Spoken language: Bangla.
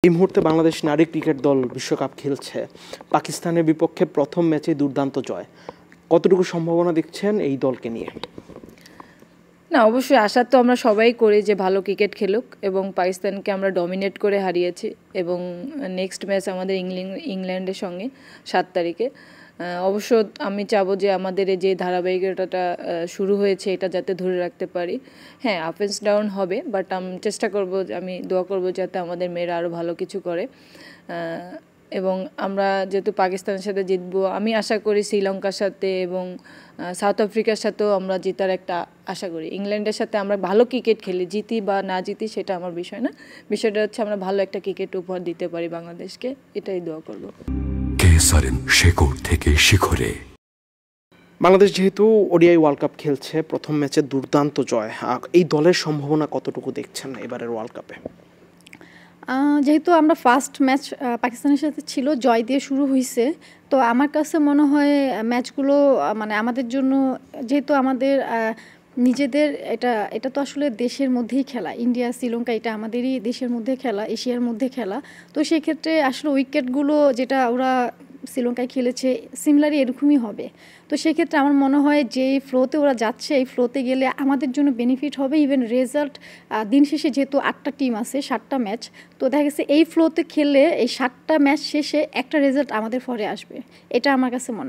এই মুহূর্তে বাংলাদেশ নারী ক্রিকেট দল বিশ্বকাপ খেলছে। পাকিস্তানের বিপক্ষে প্রথম ম্যাচে দুর্দান্ত জয়। কতটুকু সম্ভাবনা দেখছেন এই দলকে নিয়ে? না, অবশ্যই আশা তো আমরা সবাই করি যে ভালো ক্রিকেট খেলুক এবং পাকিস্তানকে আমরা ডমিনেট করে হারিয়েছি এবং নেক্সট ম্যাচ আমাদের ইংল্যান্ডের সঙ্গে 7 তারিখে। অবশ্য আমি চাবো যে আমাদের এই যে ধারাবাহিকতাটা শুরু হয়েছে এটা যাতে ধরে রাখতে পারি। হ্যাঁ, আপ অ্যান্ড ডাউন হবে, বাট আমি চেষ্টা করব, আমি দোয়া করব যাতে আমাদের মেয়েরা আরও ভালো কিছু করে এবং আমরা যেহেতু পাকিস্তানের সাথে জিতবো, আমি আশা করি শ্রীলঙ্কার সাথে এবং সাউথ আফ্রিকার সাথেও আমরা জেতার একটা আশা করি। ইংল্যান্ডের সাথে আমরা ভালো ক্রিকেট খেলি, জিতি বা না জিতি সেটা আমার বিষয় না। বিষয়টা হচ্ছে আমরা ভালো একটা ক্রিকেট উপহার দিতে পারি বাংলাদেশকে, এটাই দোয়া করব। শেকড় থেকে শিখরে। বাংলাদেশ যেহেতু ওডিআই ওয়ার্ল্ড কাপ খেলছে, প্রথম ম্যাচে দুর্দান্ত জয়। এই দলের সম্ভাবনা কতটুকু দেখছেন এবারের ওয়ার্ল্ড কাপে? যেহেতু আমরা ফার্স্ট ম্যাচ পাকিস্তানের সাথে ছিল, জয় দিয়ে শুরু হয়েছে, তো আমার কাছে মনে হয় ম্যাচগুলো মানে আমাদের জন্য, যেহেতু আমাদের নিজেদের এটা তো আসলে দেশের মধ্যেই খেলা, ইন্ডিয়া শ্রীলঙ্কা এটা আমাদেরই দেশের মধ্যে খেলা, এশিয়ার মধ্যে খেলা। তো সেক্ষেত্রে আসলে উইকেটগুলো যেটা ওরা শ্রীলঙ্কায় খেলেছে সিমিলারই এরকমই হবে। তো সেক্ষেত্রে আমার মনে হয় যে ফ্লোতে ওরা যাচ্ছে, এই ফ্লোতে গেলে আমাদের জন্য বেনিফিট হবে। ইভেন রেজাল্ট দিন শেষে যেহেতু 8টা টিম আছে, 7টা ম্যাচ, তো দেখা গেছে এই ফ্লোতে খেললে এই 7টা ম্যাচ শেষে একটা রেজাল্ট আমাদের ফরে আসবে, এটা আমার কাছে মনে হয়।